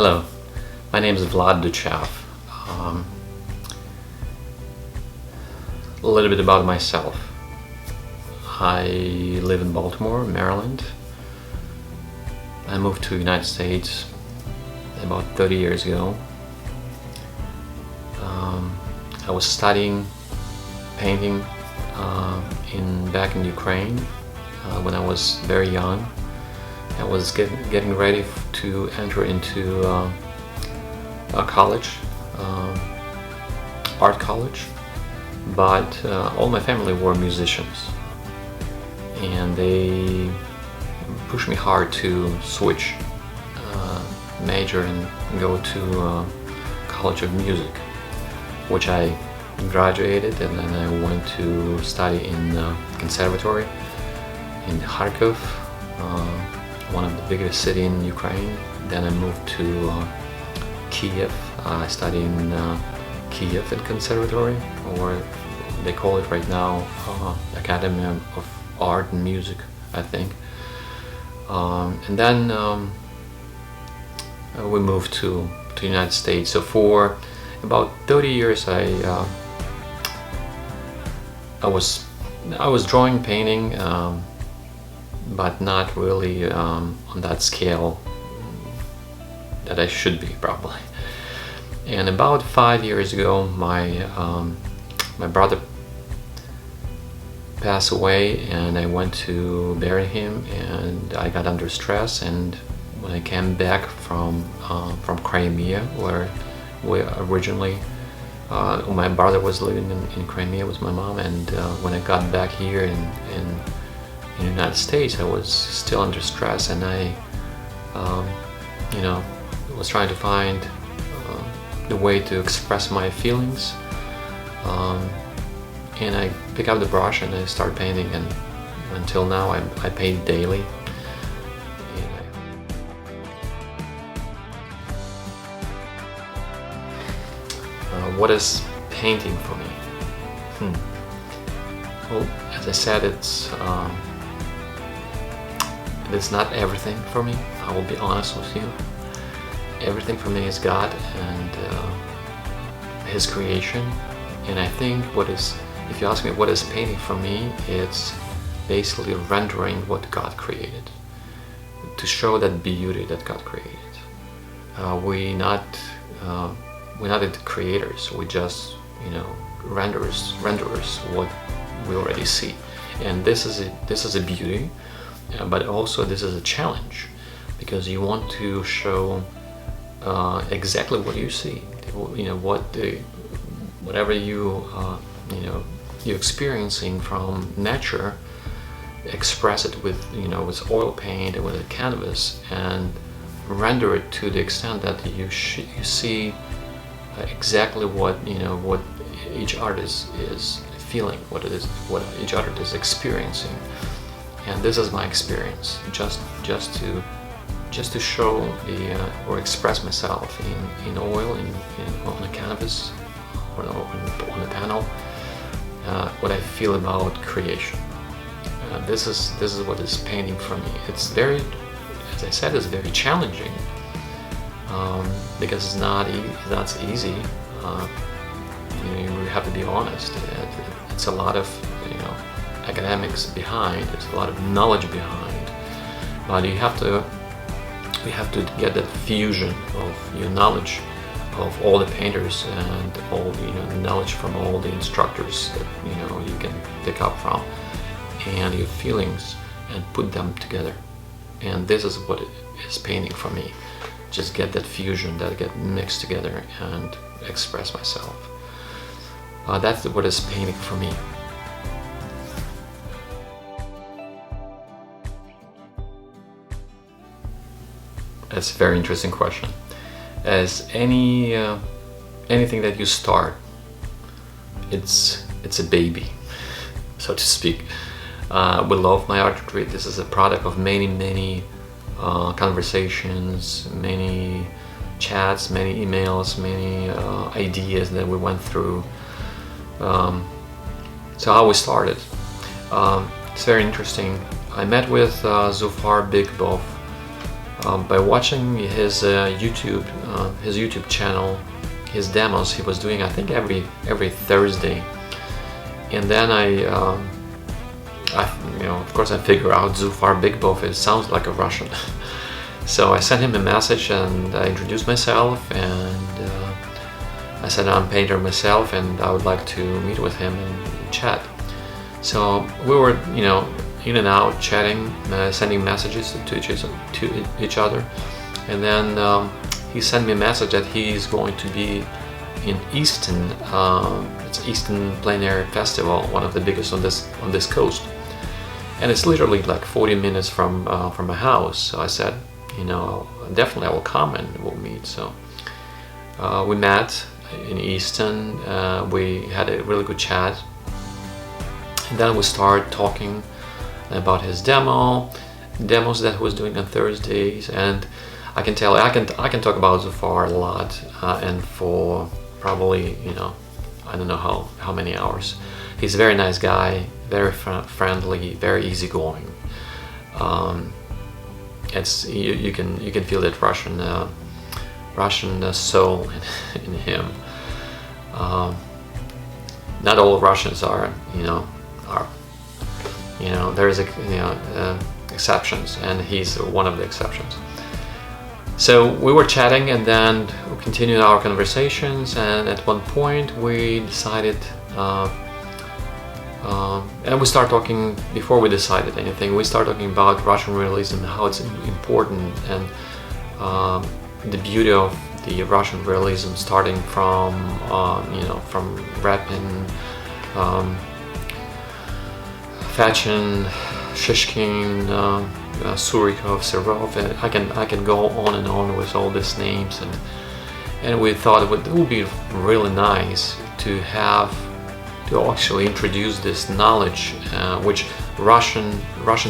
Hello, my name is Vlad Duchev. Um, a little bit about myself. I live in Baltimore, Maryland. I moved to the United States about 30 years ago. I was studying painting back in Ukraine when I was very young. I was getting ready to enter into a college, art college, but all my family were musicians, and they pushed me hard to switch major and go to College of Music, which I graduated, and then I went to study in conservatory in Kharkov, one of the biggest city in Ukraine. Then I moved to Kiev. I studied in Kiev in conservatory, or they call it right now Academy of Art and Music, I think. And then we moved to the United States. So for about 30 years I was drawing, painting, but not really on that scale that I should be, probably. And about 5 years ago, my brother passed away, and I went to bury him, and I got under stress. And when I came back from Crimea, where we originally, my brother was living in Crimea with my mom, and when I got back here in the United States, I was still under stress, and I was trying to find the way to express my feelings, and I pick up the brush and I start painting, and until now I paint daily. What is painting for me? Well, as I said, it's not everything for me. I will be honest with you. Everything for me is God and His creation. And I think if you ask me what is painting for me, it's basically rendering what God created, to show that beauty that God created. We're not the creators. We just renderers what we already see. And this is a beauty, but also this is a challenge, because you want to show exactly what you see. Whatever you're experiencing from nature, express it with oil paint and with a canvas, and render it to the extent that you see exactly what each artist is feeling, what each artist is experiencing. And this is my experience, just to show or express myself in oil, on a canvas, or on a panel, what I feel about creation. This is what is painting for me. It's very, as I said, it's very challenging, because it's not easy. You have to be honest. It's a lot of academics behind. There's a lot of knowledge behind, but we have to get that fusion of your knowledge of all the painters and all the knowledge from all the instructors that you can pick up from, and your feelings, and put them together. And this is what is painting for me. Just get that fusion, that get mixed together, and express myself. That's what is painting for me. That's a very interesting question. As anything that you start, it's a baby, so to speak. We love my artistry. This is a product of many conversations, many chats, many emails, many ideas that we went through. So how we started. It's very interesting. I met with Zufar Bigbov by watching his YouTube channel, his demos he was doing, I think every Thursday, and then I of course I figure out Zufar Bigbov, it sounds like a Russian. So I sent him a message and I introduced myself, and I said I'm a painter myself and I would like to meet with him and chat. So we were, in and out chatting, sending messages to each other, and then he sent me a message that he's going to be in Easton. It's Easton Plein Air Festival, one of the biggest on this coast, and it's literally like 40 minutes from my house. So I said, definitely I will come and we'll meet. So we met in Easton. We had a really good chat, and then we started talking about his demos that he was doing on Thursdays. And I can tell I can talk about Zufar a lot, and for probably I don't know how many hours. He's a very nice guy, very friendly, very easygoing. It's you can feel that Russian soul in him. Not all Russians are there's exceptions, and he's one of the exceptions. So we were chatting, and then we continued our conversations, and at one point we decided, and we started talking, before we decided anything, we started talking about Russian realism, how it's important, and the beauty of the Russian realism, starting from Repin, Fachin, Shishkin, Surikov, Serov, and I can go on and on with all these names, and we thought it would be really nice to actually introduce this knowledge, which Russian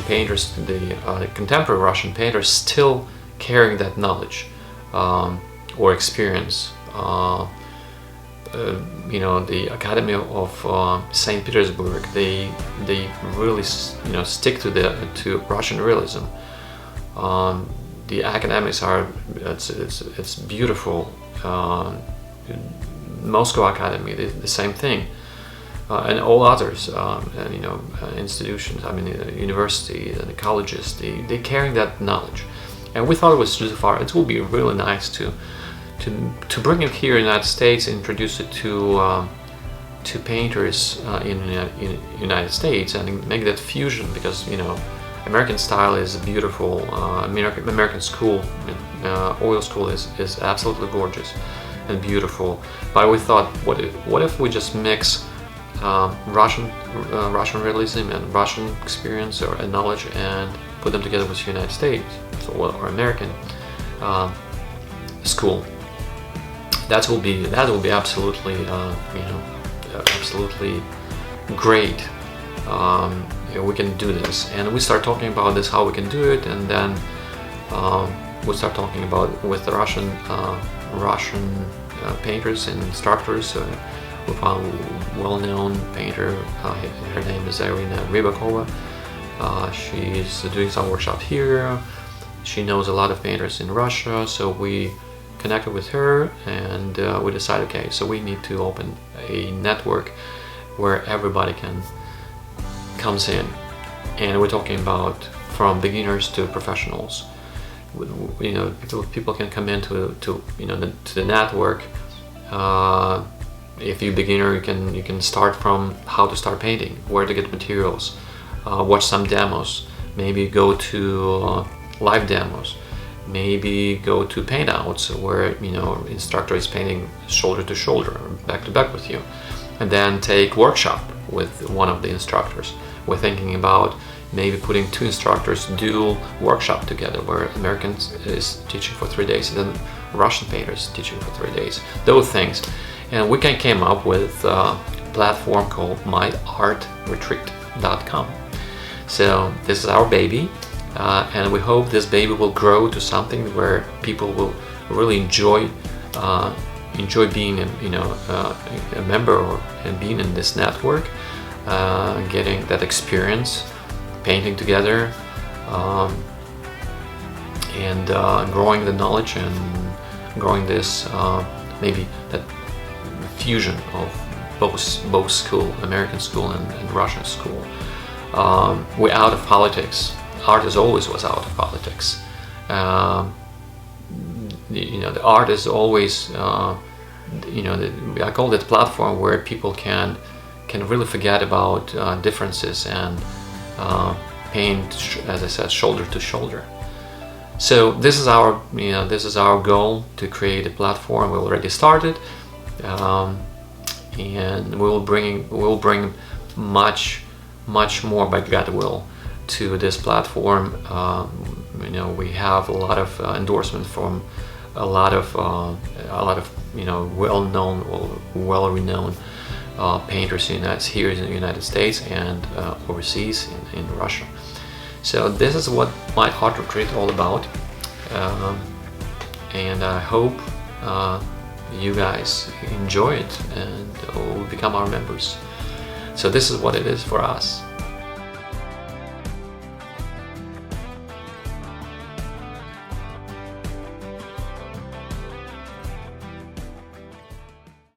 painters, the contemporary Russian painters, still carrying that knowledge or experience. The Academy of St. Petersburg, they really stick to Russian realism. The academics it's beautiful. Moscow Academy, the same thing, and all others, institutions. University, the colleges, they carrying that knowledge, and we thought it was Zufar. It would be really nice to bring it here in the United States, introduce it to painters in the United States, and make that fusion, because American style is beautiful. American school, oil school is absolutely gorgeous and beautiful. But we thought, what if we just mix Russian realism and Russian experience or knowledge, and put them together with the United States, or American school. That will be absolutely absolutely great. We can do this, and we start talking about this, how we can do it, and then we start talking about with the Russian painters and instructors. We found a well-known painter. Her name is Irina Rybakova. She's doing some workshop here. She knows a lot of painters in Russia, so we connected with her, and we decided, okay, so we need to open a network where everybody comes in, and we're talking about from beginners to professionals. People can come into the network. If you're a beginner, you can start from how to start painting, where to get materials, watch some demos, maybe go to live demos, maybe go to paint outs where instructor is painting shoulder to shoulder, back to back with you, and then take workshop with one of the instructors. We're thinking about maybe putting two instructors dual workshop together, where Americans is teaching for 3 days and then Russian painters teaching for 3 days. Those things, and we came up with a platform called myartretreat.com. So this is our baby. And we hope this baby will grow to something where people will really enjoy being a member and being in this network, getting that experience, painting together, and growing the knowledge and growing this maybe that fusion of both school, American school and Russian school. We're out of politics. Art is always was out of politics. The art is always, I call it a platform where people can really forget about differences and paint, as I said, shoulder to shoulder. So this is our goal, to create a platform. We already started, and we'll bring much more, by God will, to this platform. We have a lot of endorsement from a lot of well-known or well-renowned painters here in the United States and overseas in Russia. So this is what my art retreat all about, and I hope you guys enjoy it and will become our members. So this is what it is for us.